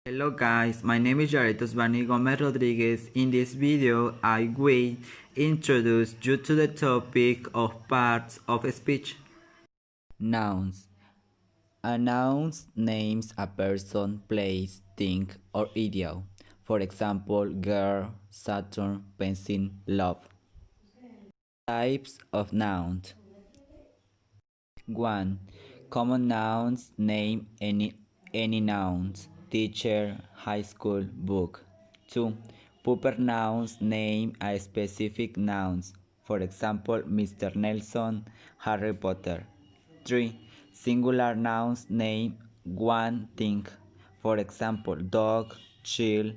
Hello guys, my name is Jared Osvani Gomez Rodriguez. In this video, I will introduce you to the topic of parts of speech. Nouns. A noun names a person, place, thing, or idea. For example, girl, Saturn, pencil, love. Types of nouns. 1. Common nouns name any nouns. Teacher, high school, book. 2. Proper nouns name a specific nouns. For example, Mr. Nelson, Harry Potter. 3. Singular nouns name one thing. For example, dog, chill,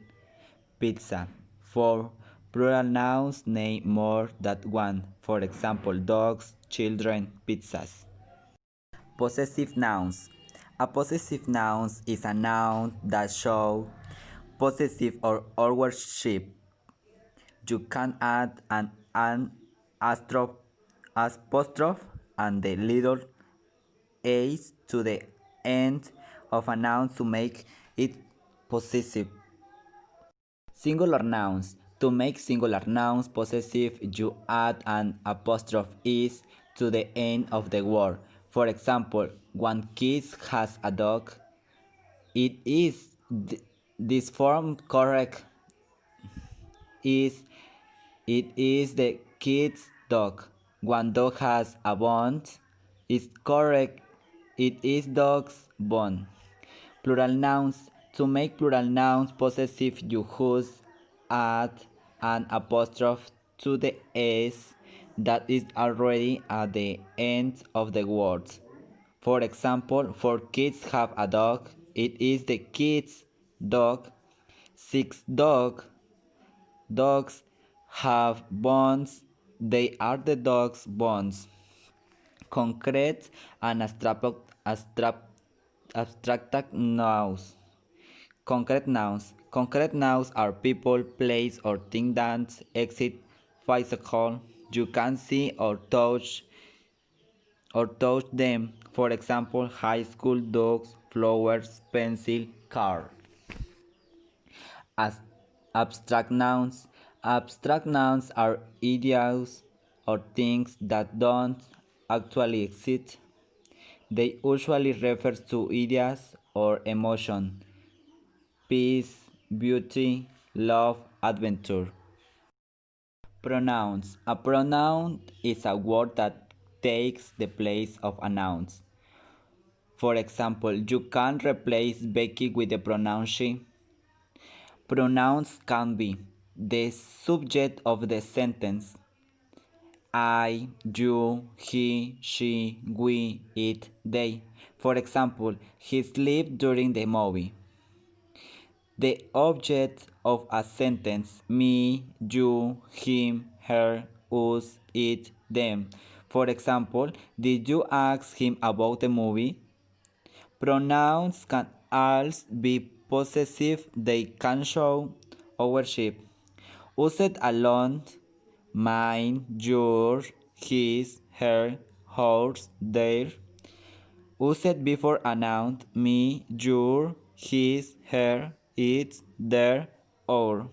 pizza. 4. Plural nouns name more than one. For example, dogs, children, pizzas. Possessive nouns. A possessive noun is a noun that shows possessive or ownership. You can add an apostrophe and the little a to the end of a noun to make it possessive. Singular nouns. To make singular nouns possessive, you add an apostrophe is to the end of the word. For example, one kid has a dog. It is this form correct. Is it is the kid's dog. One dog has a bone. Is correct. It is dog's bone. Plural nouns. To make plural nouns possessive, you use add an apostrophe to the s that is already at the end of the word. For example, 4 kids have a dog. It is the kid's dog. 6 dogs have bones. They are the dog's bones. Concrete and abstract nouns. Concrete nouns. Concrete nouns are people, place, or things that exist physical. You can see or touch them. For example, high school, dogs, flowers, pencil, car. As abstract nouns. Abstract nouns are ideas or things that don't actually exist. They usually refer to ideas or emotion, peace, beauty, love, adventure. Pronouns. A pronoun is a word that takes the place of a noun. For example, you can replace Becky with the pronoun she. Pronouns can be the subject of the sentence. I, you, he, she, we, it, they. For example, he slept during the movie. The object of a sentence. Me, you, him, her, us, it, them. For example, did you ask him about the movie? Pronouns can also be possessive. They can show ownership. Used alone, mine, your, his, her, hers, their. Used before a noun, me, your, his, her, its, their, our.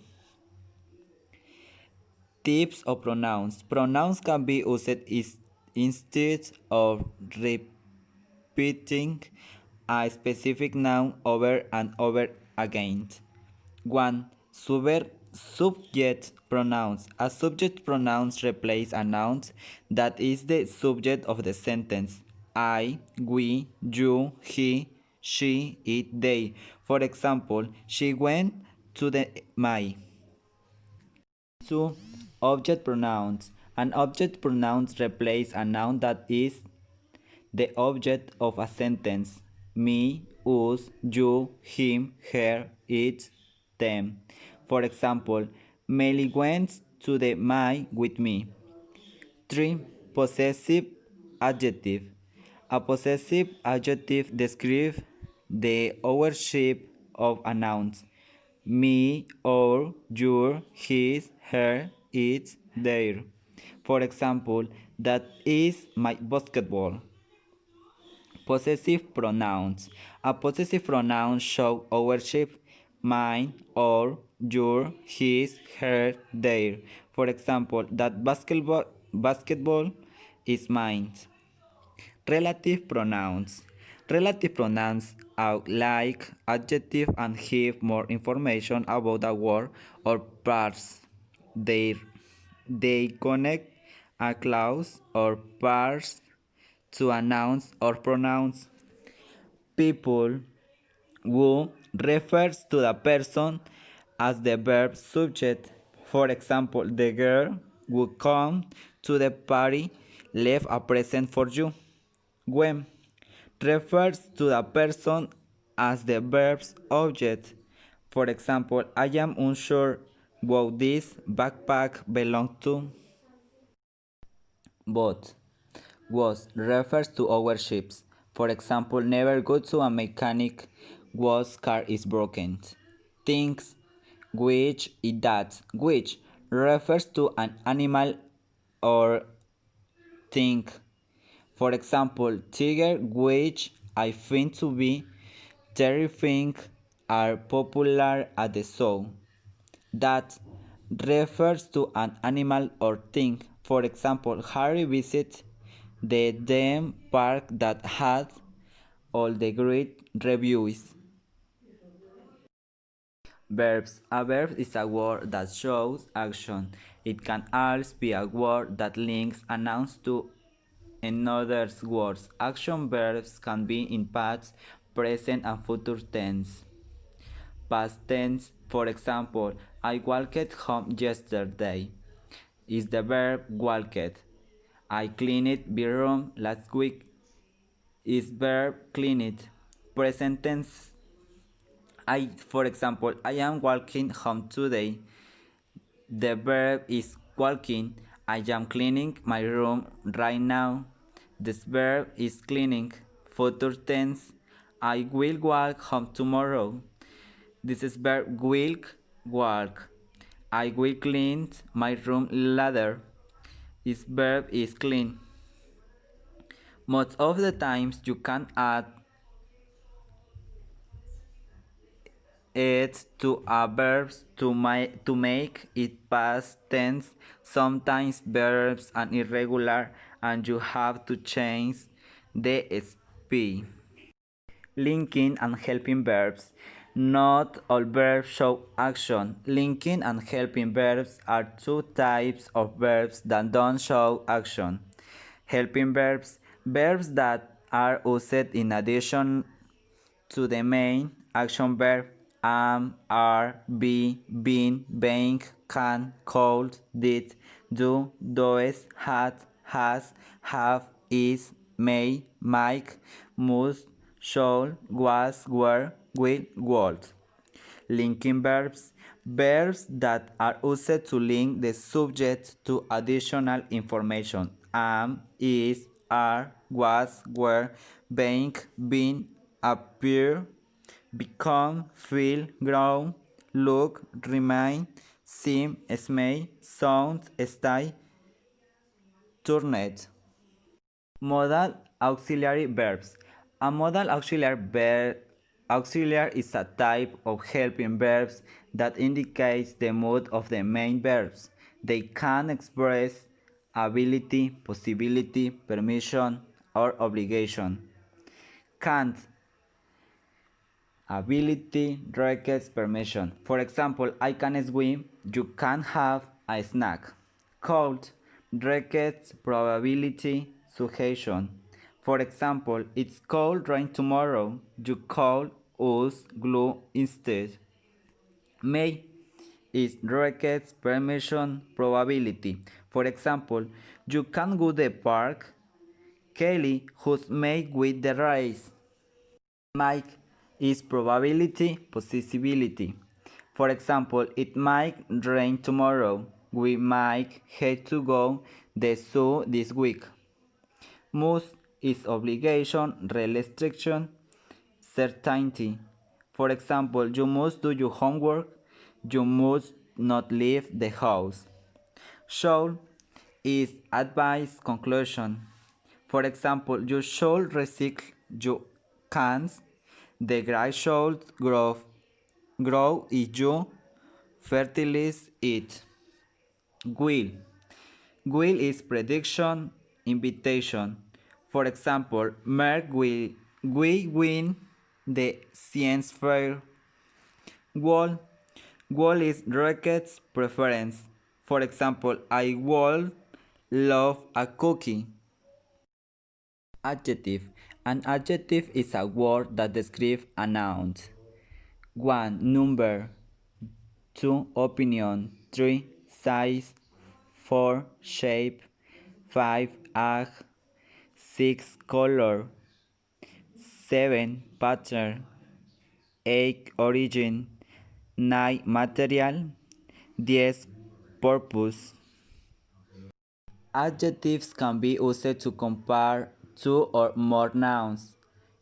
Types of pronouns. Pronouns can be used instead of repeating a specific noun over and over again. 1. Subject pronouns. A subject pronoun replaces a noun that is the subject of the sentence. I, we, you, he, she, it, they. For example, she went to the my. 2. Object pronouns. An object pronoun replaces a noun that is the object of a sentence. Me, us, you, him, her, it, them. For example, Melly went to the my with me. 3. Possessive adjective. A possessive adjective describes the ownership of a noun. Me, our, your, his, her, its, their. For example, that is my basketball. Possessive pronouns. A possessive pronoun shows ownership. mine, or your, his, her, their. For example, that basketball is mine. Relative pronouns. Relative pronouns are like adjective and give more information about a word or parts. They, they connect a clause or parts to a noun or pronouns. People who refers to the person as the verb subject. For example, the girl who come to the party left a present for you. When refers to the person as the verb's object. For example, I am unsure what this backpack belongs to. But was refers to our ships. For example, never go to a mechanic whose car is broken. Things which it that which refers to an animal or thing. For example, tiger, which I think to be terrifying, are popular at the zoo. That refers to an animal or thing. For example, Harry visits the theme park that had all the great reviews. Verbs. A verb is a word that shows action. It can also be a word that links a noun to another words. Action verbs can be in past, present, and future tense. Past tense, for example, I walked home yesterday, is the verb walked. I cleaned my room last week is verb cleaned. Present tense, for example, I am walking home today. The verb is walking. I am cleaning my room right now. This verb is cleaning. Future tense, I will walk home tomorrow. This is verb will walk. I will clean my room later. This verb is clean. Most of the times you can add it to a verb to make it past tense. Sometimes verbs are irregular and you have to change the sp. Linking and helping verbs. Not all verbs show action. Linking and helping verbs are two types of verbs that don't show action. Helping verbs, verbs that are used in addition to the main action verb am, are, be, been, being, can, could, did, do, does, had, has, have, is, may, might, must, should, was, were, will, would. Linking verbs, verbs that are used to link the subject to additional information. Am, is, are, was, were, being, been, appear, become, feel, grow, look, remain, seem, smell, sound, stay, turned. Modal auxiliary verbs. A modal auxiliary is a type of helping verbs that indicates the mood of the main verbs. They can express ability, possibility, permission, or obligation. Can't. Ability requires permission. For example, I can swim, you can have a snack. Cold requires probability, suggestion. For example, it's cold rain tomorrow, you call us glue instead. May is requires permission, probability. For example, you can go to the park. Kelly who's made with the race. Might is probability, possibility. For example, it might rain tomorrow. We might have to go the zoo this week. Must is obligation, restriction, certainty. For example, you must do your homework. You must not leave the house. Should is advice, conclusion. For example, you should recycle your cans. The grass should grow. grow is you, fertilize it. Will. Will is prediction, invitation. For example, Merck will win the science fair. Wall. Wall is Rocket's preference. For example, I will love a cookie. Adjective. An adjective is a word that describes a noun. 1. Number. 2. Opinion. 3. Size. 4. Shape. 5. Age. 6. Color. 7. Pattern. 8. Origin. 9. Material. 10. Purpose. Adjectives can be used to compare two or more nouns.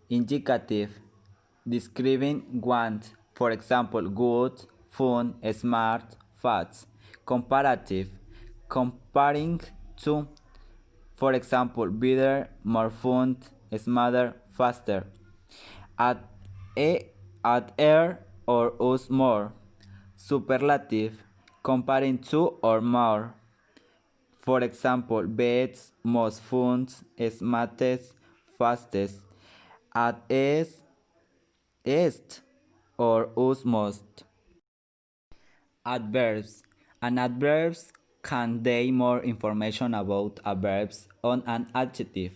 Indicative, describing one, for example, good, fun, smart, fast. Comparative, comparing two, for example, better, more fun, smarter, faster. Add add air or use more. Superlative, comparing two or more. For example, best, most fun, smartest, fastest. Add est or use most. Adverbs. An adverbs convey more information about a verb on an adjective.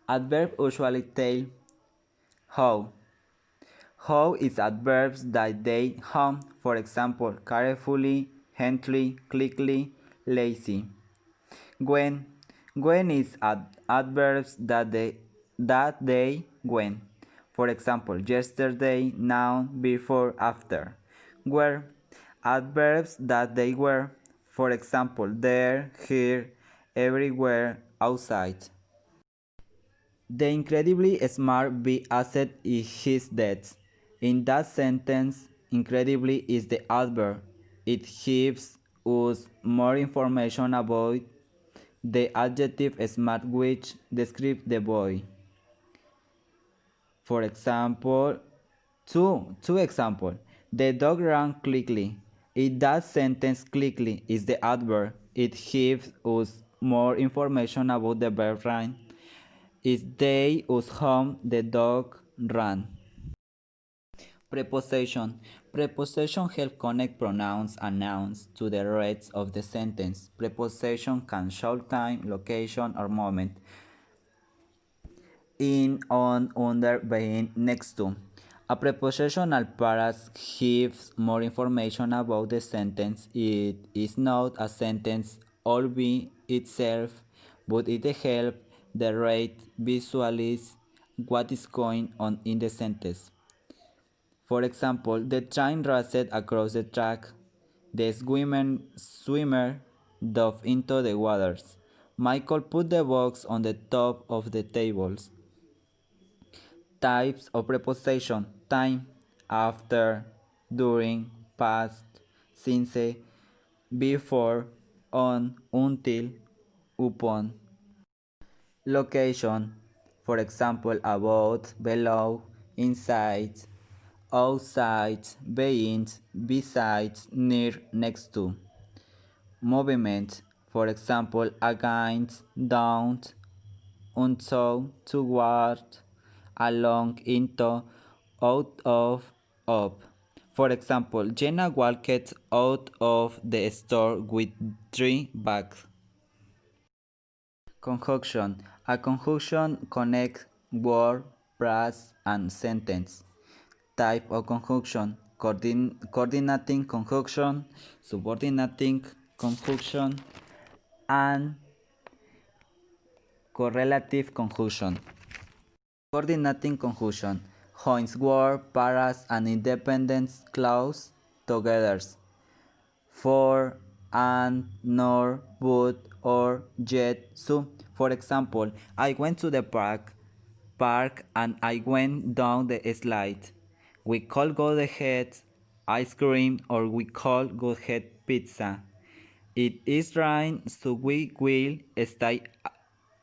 Adverb usually tell how. How is adverbs that they home, for example, carefully, gently, quickly, lazy. When. When is adverbs that they when. For example, yesterday, now, before, after. Where. Adverbs that they were. For example, there, here, everywhere, outside. The incredibly smart bee asset is his death. In that sentence, incredibly is the adverb. It gives us more information about the adjective smart which describes the boy. For example, two example. The dog ran quickly. In that sentence, quickly is the adverb. It gives us more information about the verb run. Is they us home the dog ran. Preposition. Preposition help connect pronouns and nouns to the rest of the sentence. Preposition can show time, location, or moment. In, on, under, behind, next to. A prepositional phrase gives more information about the sentence. It is not a sentence all by itself, but it helps the reader visualize what is going on in the sentence. For example, the train raced across the track. The swimmer dove into the waters. Michael put the box on the top of the tables. Types of preposition: time, after, during, past, since, before, on, until, upon. Location, for example, about, below, inside, outside, behind, beside, near, next to. Movement, for example, against, down, unto, toward, along, into, out of, up. For example, Jenna walked out of the store with 3 bags. Conjunction. A conjunction connects word, phrase, and sentence. Type of conjunction: coordinating conjunction, subordinating conjunction, and correlative conjunction. Coordinating conjunction joins word, phrase, and independent clause together. For, and, nor, but, or, yet, so. For example, I went to the park and I went down the slide. We could go ahead ice cream or we could go ahead pizza. It is rain, so we will stay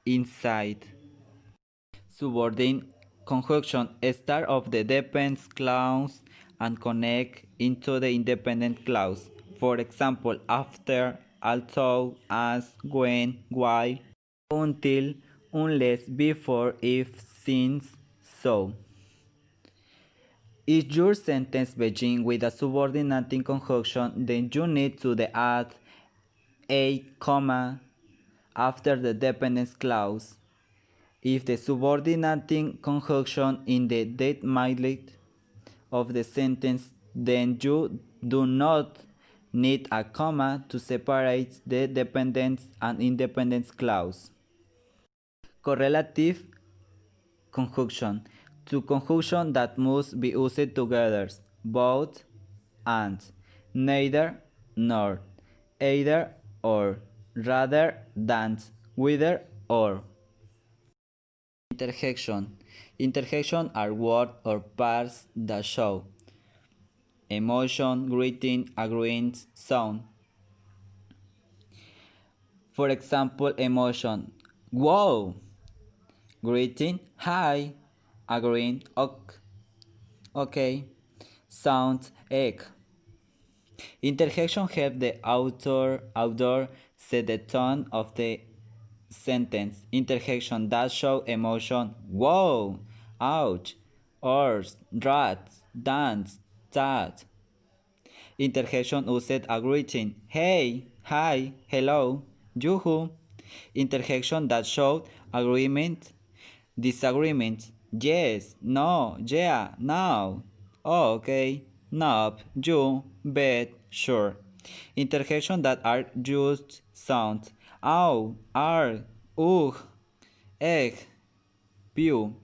inside. Subordinate conjunction start of the depends clause and connect into the independent clause. For example, after, although, as, when, while, until, unless, before, if, since, so. If your sentence begins with a subordinating conjunction, then you need to add a comma after the dependence clause. If the subordinating conjunction in the middle of the sentence, then you do not need a comma to separate the dependence and independence clause. Correlative conjunction. Two conjunctions that must be used together, both and, neither nor, either or, rather than, whether or. Interjection. Interjection are words or parts that show emotion, greeting, agreement, sound. For example, emotion, wow. Greeting, hi. Agreeing, ok. Okay. Sound, egg. Interjection help the author set the tone of the sentence. Interjection that show emotion, wow, ouch, ors, rats, dance, that. Interjection used a greeting, hey, hi, hello, yoo-hoo. Interjection that showed agreement, disagreement, yes, no, yeah, no, oh, okay, nope, you, bet, sure. Interjection that are just sound, ow, arg, ugh, egg, pew.